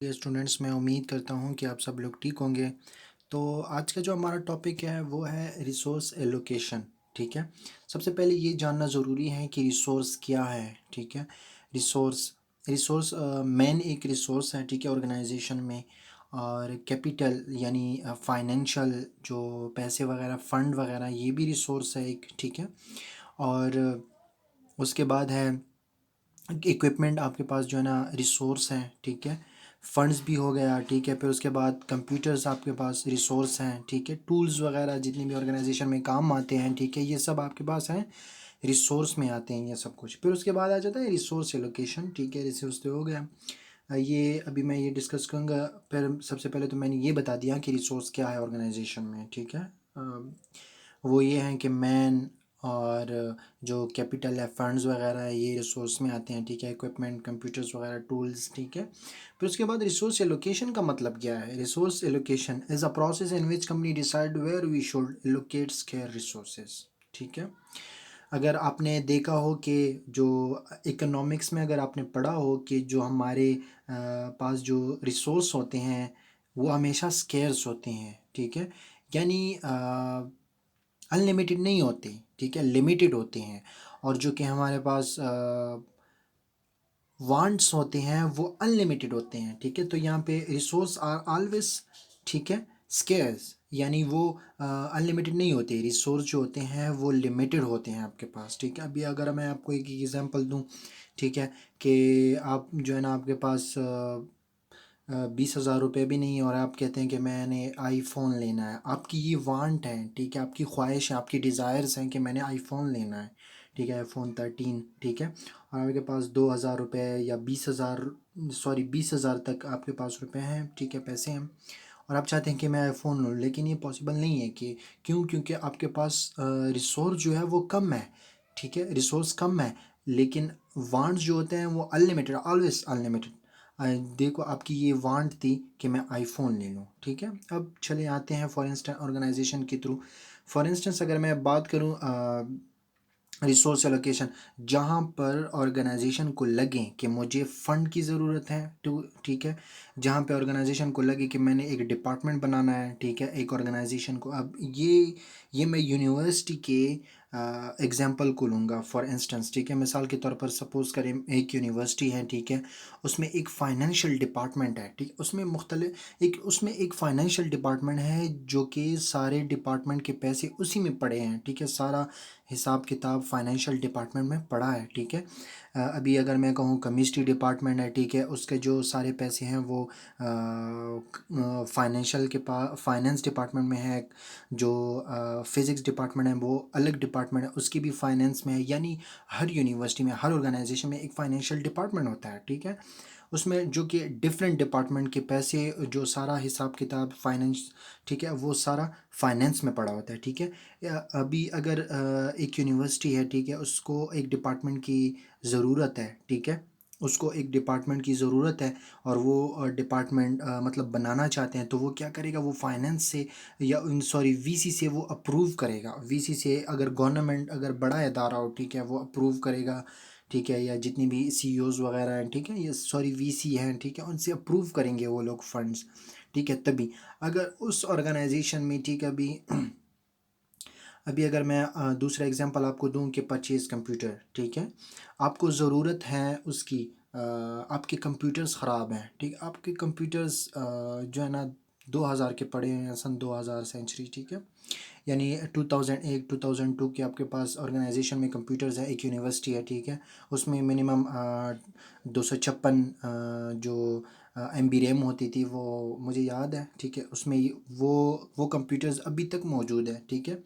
ये स्टूडेंट्स, मैं उम्मीद करता हूँ कि आप सब लोग ठीक होंगे। तो आज का जो हमारा टॉपिक है वो है रिसोर्स एलोकेशन। ठीक है, सबसे पहले ये जानना ज़रूरी है कि रिसोर्स क्या है। ठीक है, रिसोर्स रिसोर्स मेन एक रिसोर्स है, ठीक है, ऑर्गेनाइजेशन में। और कैपिटल यानी फाइनेंशियल जो पैसे वगैरह, फंड वगैरह, ये भी रिसोर्स है एक। ठीक है, और उसके बाद है इक्विपमेंट, आपके पास जो है ना रिसोर्स हैं। ठीक है, फंड्स भी हो गया। ठीक है, फिर उसके बाद कंप्यूटर्स आपके पास रिसोर्स हैं। ठीक है, टूल्स वगैरह जितनी भी ऑर्गेनाइजेशन में काम आते हैं, ठीक है, ये सब आपके पास हैं, रिसोर्स में आते हैं ये सब कुछ। फिर उसके बाद आ जाता है रिसोर्स एलोकेशन। ठीक है, रिसोर्स तो हो गया। ये अभी मैं ये डिस्कस करूँगा। फिर सबसे पहले तो मैंने ये बता दिया कि रिसोर्स क्या है ऑर्गेनाइजेशन में। ठीक है, वो ये हैं कि मैन और जो कैपिटल है, फंड्स वगैरह है, ये रिसोर्स में आते हैं। ठीक है, इक्विपमेंट, कंप्यूटर्स वगैरह, टूल्स। ठीक है, फिर उसके बाद रिसोर्स एलोकेशन का मतलब क्या है। Resource allocation is a process in which company decide where we should allocate scarce resources. ठीक है, अगर आपने देखा हो कि जो इकोनॉमिक्स में अगर आपने पढ़ा हो कि जो हमारे पास जो रिसोर्स होते हैं वो हमेशा स्केर्स होते हैं। ठीक है, यानी अनलिमिटेड नहीं होते। ठीक है, लिमिटेड होते हैं। और जो कि हमारे पास वांट्स होते हैं वो अनलिमिटेड होते हैं। ठीक है, तो यहाँ पे रिसोर्स आर ऑलवेज, ठीक है, स्केर्स, यानी वो अनलिमिटेड नहीं होते। रिसोर्स जो होते हैं वो लिमिटेड होते हैं आपके पास। ठीक है, अभी अगर मैं आपको एक एग्जांपल दूं, ठीक है, कि आप जो है ना, आपके पास 20,000 रुपये भी नहीं है और आप कहते हैं कि मैंने आईफोन लेना है। आपकी ये वांट है, ठीक है, आपकी ख्वाहिश है, आपकी डिज़ायर्स हैं कि मैंने आईफोन लेना है। ठीक है, आईफोन 13। ठीक है, और आपके पास 2,000 रुपये या 20,000, सॉरी 20,000 तक आपके पास रुपए हैं। ठीक है, पैसे हैं, और आप चाहते हैं कि मैं आईफोन लूँ, लेकिन ये पॉसिबल नहीं है। कि क्यों? क्योंकि आपके पास रिसोर्स जो है वो कम है। ठीक है, रिसोर्स कम है, लेकिन वांट्स जो होते हैं वो अनलिमिटेड, ऑलवेज अनलिमिटेड। देखो, आपकी ये वांट थी कि मैं आईफोन ले लूँ। ठीक है, अब चले आते हैं फॉर इंस्टेंस ऑर्गेनाइजेशन के थ्रू। फॉर इंस्टेंस अगर मैं बात करूँ रिसोर्स एलोकेशन, जहाँ पर ऑर्गेनाइजेशन को लगे कि मुझे फ़ंड की ज़रूरत है, टू, ठीक है, जहाँ पे ऑर्गेनाइजेशन को लगे कि मैंने एक डिपार्टमेंट बनाना है। ठीक है, एक ऑर्गेनाइजेशन को, अब ये मैं यूनिवर्सिटी के एग्जांपल को लूँगा फॉर इंस्टेंस। ठीक है, मिसाल के तौर पर सपोज़ करें एक यूनिवर्सिटी है। ठीक है, उसमें एक फ़ाइनेंशियल डिपार्टमेंट है। ठीक है, उसमें एक फ़ाइनेंशियल डिपार्टमेंट है जो कि सारे डिपार्टमेंट के पैसे उसी में पड़े हैं। ठीक है, सारा हिसाब किताब फाइनेंशियल डिपार्टमेंट में पड़ा है। ठीक है, अभी अगर मैं कहूँ केमिस्ट्री डिपार्टमेंट है। ठीक है, उसके जो सारे पैसे हैं वो फाइनेंशियल के पास, फाइनेंस डिपार्टमेंट में है। जो फिज़िक्स डिपार्टमेंट है वो अलग डिपार्टमेंट है, उसकी भी फाइनेंस में है। यानी हर यूनिवर्सिटी में, हर ऑर्गेनाइजेशन में एक फाइनेंशियल डिपार्टमेंट होता है। ठीक है, उसमें जो कि डिफरेंट डिपार्टमेंट के पैसे, जो सारा हिसाब किताब फाइनेंस, ठीक है, वो सारा फाइनेंस में पड़ा होता है। ठीक है, अभी अगर एक यूनिवर्सिटी है, ठीक है, उसको एक डिपार्टमेंट की ज़रूरत है। ठीक है, उसको एक डिपार्टमेंट की ज़रूरत है, और वो डिपार्टमेंट मतलब बनाना चाहते हैं, तो वो क्या करेगा, वो फाइनेंस से या सॉरी वीसी से वो अप्रूव करेगा। वीसी से, अगर गवर्नमेंट, अगर बड़ा इदारा हो, ठीक है, वो अप्रूव करेगा। ठीक है, या जितनी भी सीईओज वगैरह हैं, ठीक है, ये सॉरी वीसी हैं, ठीक है, उनसे अप्रूव करेंगे वो लोग फंड्स। ठीक है, तभी अगर उस ऑर्गेनाइजेशन में, ठीक है, अभी अभी अगर मैं दूसरा एग्जांपल आपको दूं कि परचेज़ कंप्यूटर। ठीक है, आपको ज़रूरत है उसकी, आपके कंप्यूटर्स ख़राब हैं। ठीक, आपके कंप्यूटर्स जो है ना 2,000 के पड़े हैं, सन 2000 सेंचुरी। ठीक है, यानी 2001 2002 के आपके पास ऑर्गेनाइजेशन में कंप्यूटर्स है, एक यूनिवर्सिटी है। ठीक है, उसमें मिनिमम 256 जो MB रैम होती थी, वो मुझे याद है। ठीक है, उसमें वो कंप्यूटर्स अभी तक मौजूद है। ठीक है,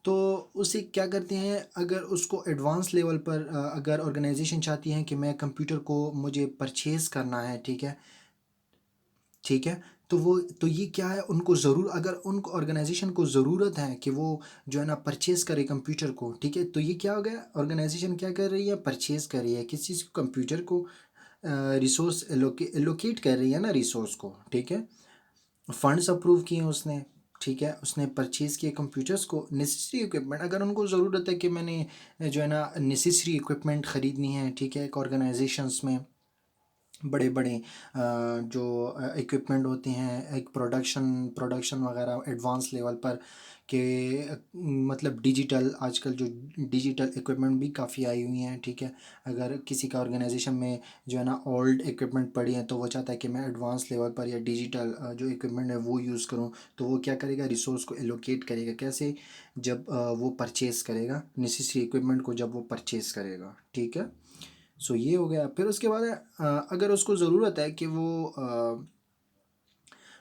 तो उसे क्या करते हैं, अगर उसको एडवांस लेवल पर अगर ऑर्गेनाइजेशन चाहती है कि मैं कंप्यूटर को मुझे परचेज़ करना है। ठीक है, ठीक है, तो ये क्या है, उनको ज़रूर, अगर उनको ऑर्गेनाइजेशन को ज़रूरत है कि वो जो है ना परचेज़ करे कंप्यूटर को। ठीक है, तो ये क्या हो गया, ऑर्गेनाइजेशन क्या कर रही है, परचेज़ कर रही है किस चीज़ को, कंप्यूटर को, रिसोर्स एलोकेट कर रही है ना रिसोर्स को। ठीक है, फंड्स अप्रूव किए उसने। ठीक है, उसने परचेज़ किए कंप्यूटर्स को, नेसेसरी इक्विपमेंट, अगर उनको ज़रूरत है कि मैंने जो है ना नेसेसरी इक्विपमेंट ख़रीदनी है। ठीक है, एक ऑर्गेनाइजेशंस में, बड़े बड़े जो इक्विपमेंट होते हैं, एक प्रोडक्शन वगैरह एडवांस लेवल पर के मतलब डिजिटल, आजकल जो डिजिटल इक्विपमेंट भी काफ़ी आई हुई हैं, ठीक है। अगर किसी का ऑर्गेनाइजेशन में जो है ना ओल्ड इक्विपमेंट पड़ी है, तो वो चाहता है कि मैं एडवांस लेवल पर या डिजिटल जो इक्विपमेंट है वो यूज़ करूँ, तो वो क्या करेगा, रिसोर्स को एलोकेट करेगा। कैसे? जब वो परचेज़ करेगा नेसेसरी इक्विपमेंट को, जब वो परचेज़ करेगा, ठीक है। सो ये हो गया। फिर उसके बाद अगर उसको ज़रूरत है कि वो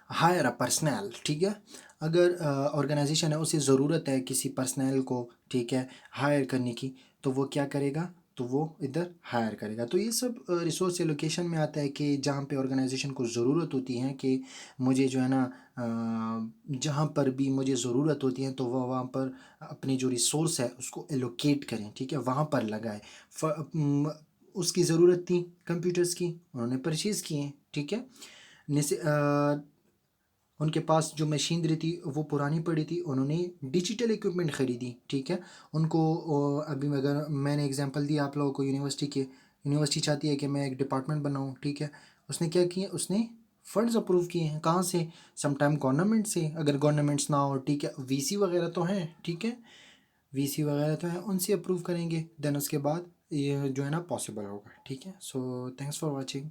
हायर अ पर्सनल, ठीक है। अगर ऑर्गेनाइजेशन है, उसे ज़रूरत है किसी पर्सनल को, ठीक है, हायर करने की, तो वो क्या करेगा, तो वो इधर हायर करेगा। तो ये सब रिसोर्स एलोकेशन में आता है कि जहाँ पे ऑर्गेनाइजेशन को ज़रूरत होती है कि मुझे जो है ना जहाँ पर भी मुझे ज़रूरत होती है, तो वह वहाँ पर अपनी जो रिसोर्स है उसको एलोकेट करें, ठीक है, वहाँ पर लगाए। उसकी ज़रूरत थी कंप्यूटर्स की, उन्होंने परचेज़ किए, ठीक है। निस उनके पास जो मशीनरी थी वो पुरानी पड़ी थी, उन्होंने डिजिटल इक्विपमेंट ख़रीदी, ठीक है। उनको अभी अगर मैंने एग्जांपल दिया आप लोगों को यूनिवर्सिटी के, यूनिवर्सिटी चाहती है कि मैं एक डिपार्टमेंट बनाऊं, ठीक है। उसने क्या किया, उसने फंड्स अप्रूव किए हैं, कहाँ से? समटाइम गवर्नमेंट से, अगर गवर्नमेंट्स ना हो, ठीक है, वीसी वगैरह तो हैं, ठीक है, वीसी वगैरह तो हैं, उनसे अप्रूव करेंगे, देन उसके बाद ये जो है ना पॉसिबल होगा, ठीक है। So thanks for watching.